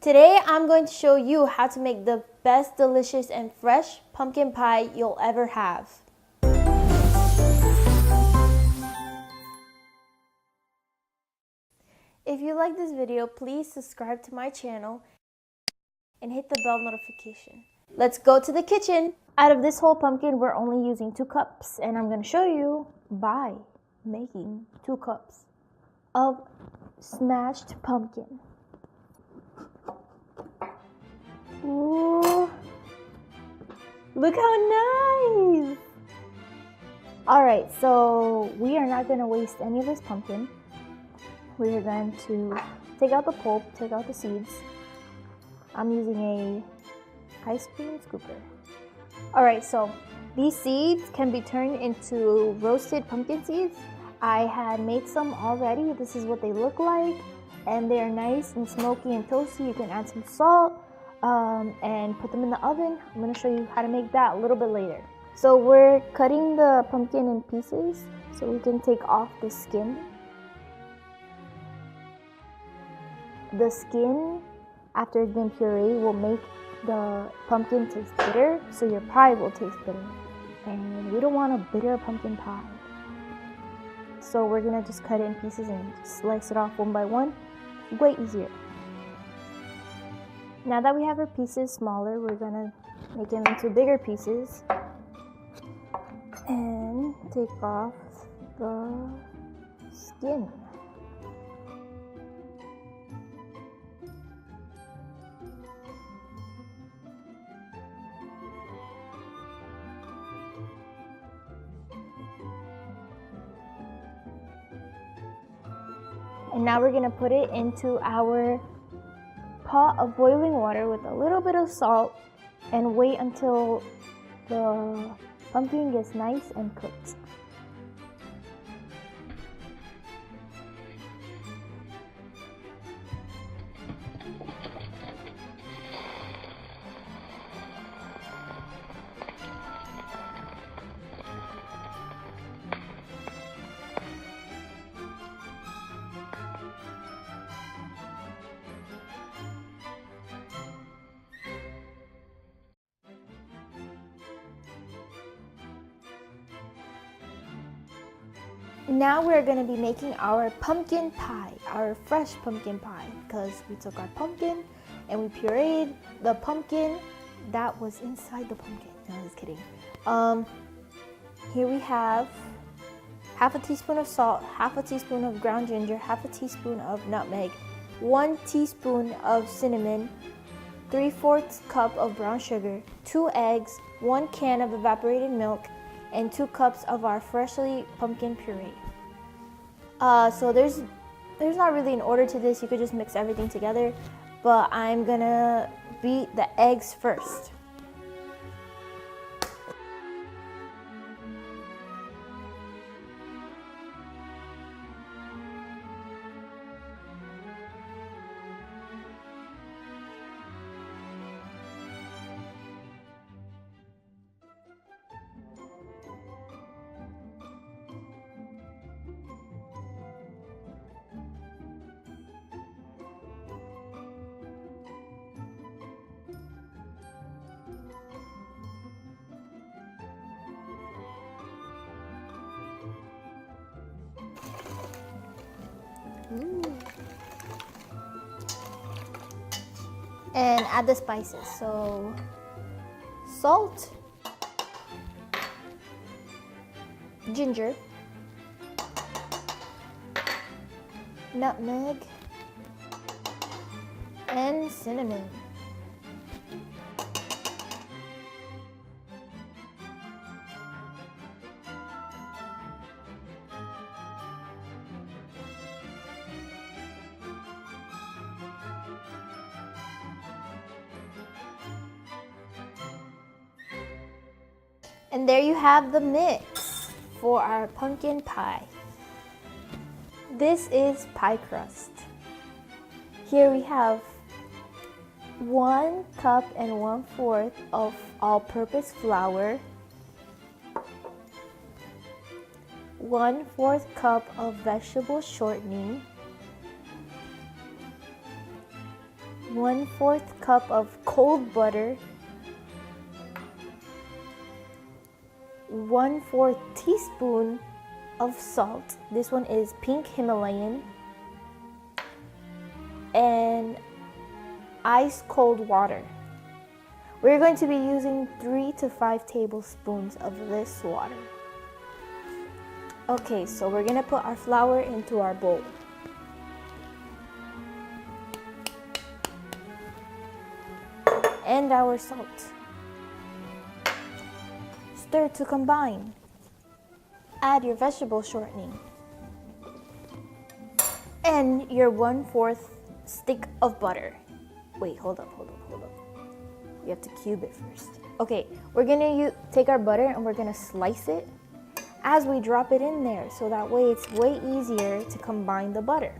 Today I'm going to show you how to make the best, delicious, and fresh pumpkin pie you'll ever have. If you like this video, please subscribe to my channel and hit the bell notification. Let's go to the kitchen. Out of this whole pumpkin, we're only using 2 cups, and I'm going to show you by making 2 cups of smashed pumpkin. Ooh, look how nice! Alright, so we are not going to waste any of this pumpkin. We are going to take out the pulp, take out the seeds. I'm using a ice cream scooper. Alright, so these seeds can be turned into roasted pumpkin seeds. I had made some already. This is what they look like, and they are nice and smoky and toasty. You can add some salt and put them in the oven. I'm going to show you how to make that a little bit later. So we're cutting the pumpkin in pieces so we can take off the skin. The skin, after it's been pureed, will make the pumpkin taste bitter, so your pie will taste bitter. And we don't want a bitter pumpkin pie. So we're going to just cut it in pieces and slice it off one by one. Way easier. Now that we have our pieces smaller, we're going to make them into bigger pieces and take off the skin. And now we're going to put it into our pot of boiling water with a little bit of salt and wait until the pumpkin gets nice and cooked. Now we're going to be making our pumpkin pie, our fresh pumpkin pie, because we took our pumpkin and we pureed the pumpkin that was inside the pumpkin. No, I'm just kidding. Here we have half a teaspoon of salt, half a teaspoon of ground ginger, half a teaspoon of nutmeg, 1 teaspoon of cinnamon, 3/4 cup of brown sugar, 2 eggs, 1 can of evaporated milk, and 2 cups of our freshly pumpkin puree. So there's not really an order to this. You could just mix everything together, but I'm gonna beat the eggs first. And add the spices. So salt, ginger, nutmeg, and cinnamon. And there you have the mix for our pumpkin pie. This is pie crust. Here we have 1 cup and 1/4 of all-purpose flour, 1/4 cup of vegetable shortening, 1/4 cup of cold butter, 1/4 teaspoon of salt. This one is pink Himalayan, and ice cold water. We're going to be using 3 to 5 tablespoons of this water. Okay, so we're gonna put our flour into our bowl. And our salt. Stir to combine. Add your vegetable shortening. And your 1/4 stick of butter. Wait, hold up. You have to cube it first. Okay, we're gonna take our butter and we're gonna slice it as we drop it in there, so that way it's way easier to combine the butter.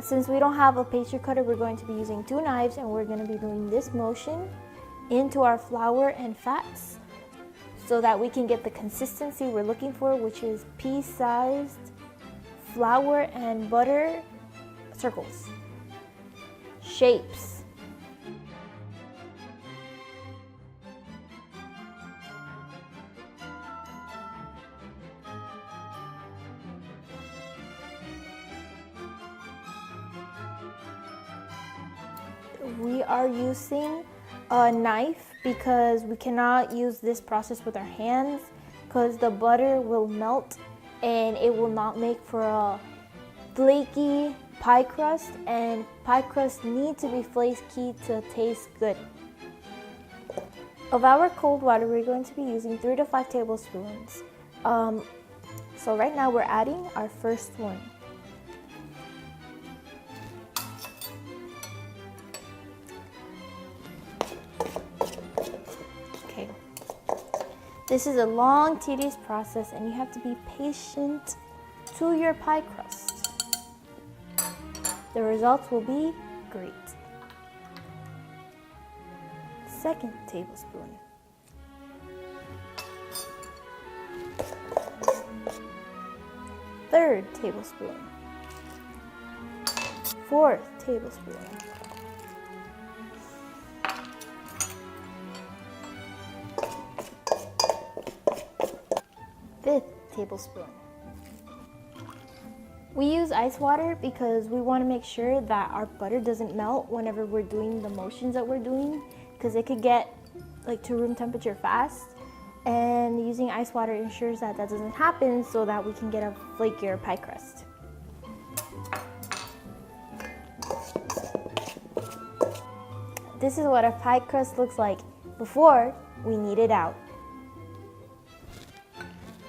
Since we don't have a pastry cutter, we're going to be using 2 knives, and we're gonna be doing this motion into our flour and fats so that we can get the consistency we're looking for, which is pea-sized flour and butter circles, shapes. We are using a knife because we cannot use this process with our hands because the butter will melt and it will not make for a flaky pie crust, and pie crust need to be flaky to taste good. Of our cold water, we're going to be using 3 to 5 tablespoons. So right now we're adding our first one. Okay. This is a long, tedious process, and you have to be patient to your pie crust. The results will be great. Second tablespoon. Third tablespoon. Fourth tablespoon. Fifth tablespoon. We use ice water because we want to make sure that our butter doesn't melt whenever we're doing the motions that we're doing, because it could get like to room temperature fast, and using ice water ensures that that doesn't happen so that we can get a flakier pie crust. This is what a pie crust looks like before we knead it out.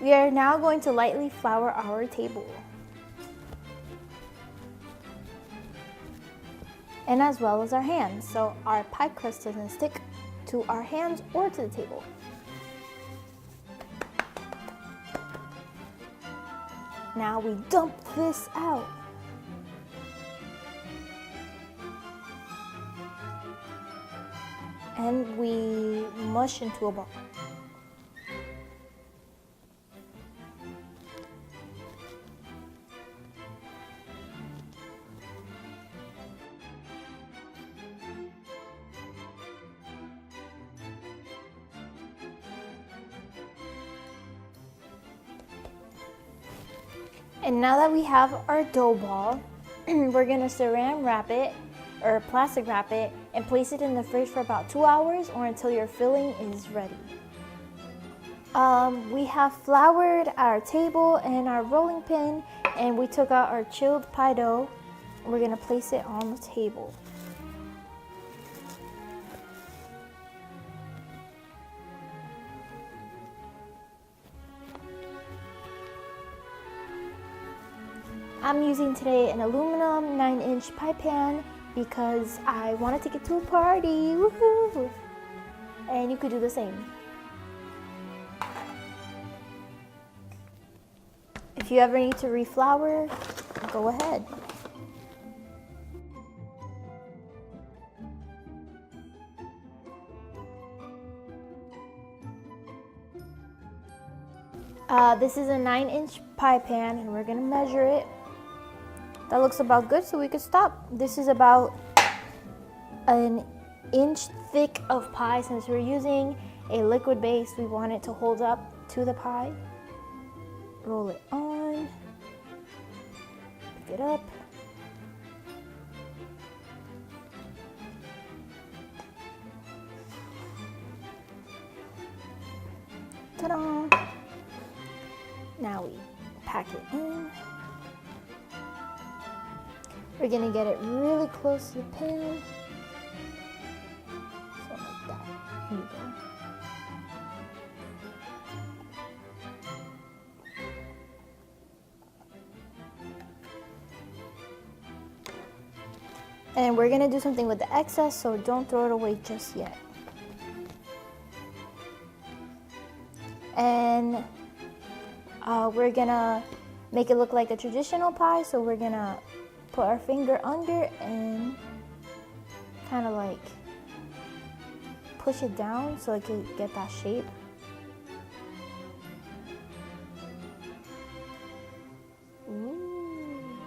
We are now going to lightly flour our table, and as well as our hands, so our pie crust doesn't stick to our hands or to the table. Now we dump this out. And we mush into a ball. And now that we have our dough ball, we're gonna saran wrap it or plastic wrap it and place it in the fridge for about 2 hours or until your filling is ready. We have floured our table and our rolling pin, and we took out our chilled pie dough. We're gonna place it on the table. I'm using today an aluminum 9-inch pie pan because I want to take it to a party. Woohoo! And you could do the same. If you ever need to reflour, go ahead. This is a 9-inch pie pan, and we're gonna measure it. That looks about good, so we could stop. This is about an inch thick of pie. Since we're using a liquid base, we want it to hold up to the pie. Roll it on, pick it up. Ta-da! Now we pack it in. We're gonna get it really close to the pan. So like that. Here you go. And we're gonna do something with the excess, so don't throw it away just yet. And we're gonna make it look like a traditional pie, so we're gonna put our finger under and kind of like push it down so it can get that shape. Ooh,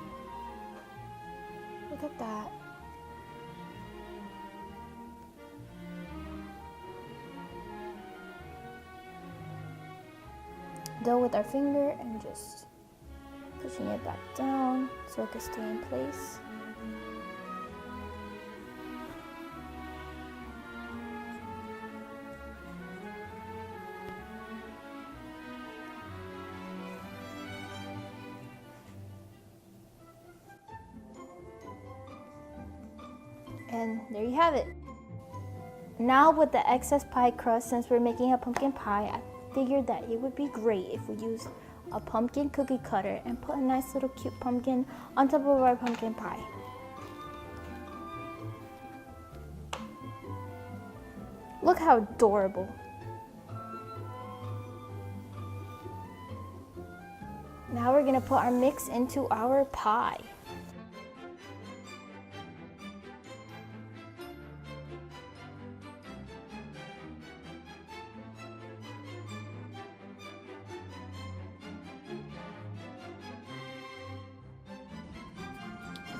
look at that. Dough with our finger and just pushing it back down so it can stay in place. And there you have it. Now with the excess pie crust, since we're making a pumpkin pie, I figured that it would be great if we used a pumpkin cookie cutter and put a nice little cute pumpkin on top of our pumpkin pie. Look how adorable. Now we're gonna put our mix into our pie.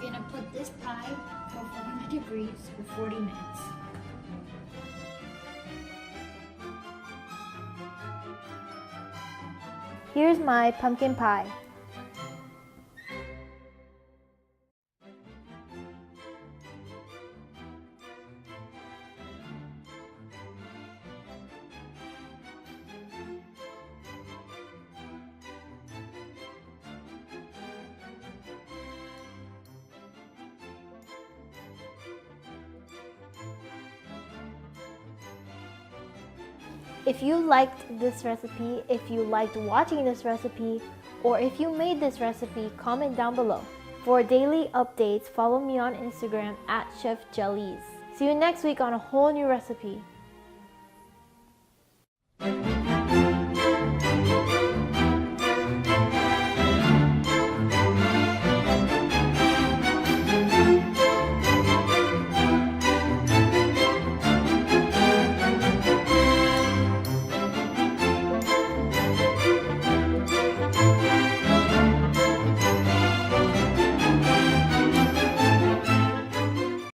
We're gonna put this pie for 400 degrees for 40 minutes. Here's my pumpkin pie. If you liked this recipe, if you liked watching this recipe, or if you made this recipe, comment down below. For daily updates, follow me on Instagram at Chef Jellies. See you next week on a whole new recipe.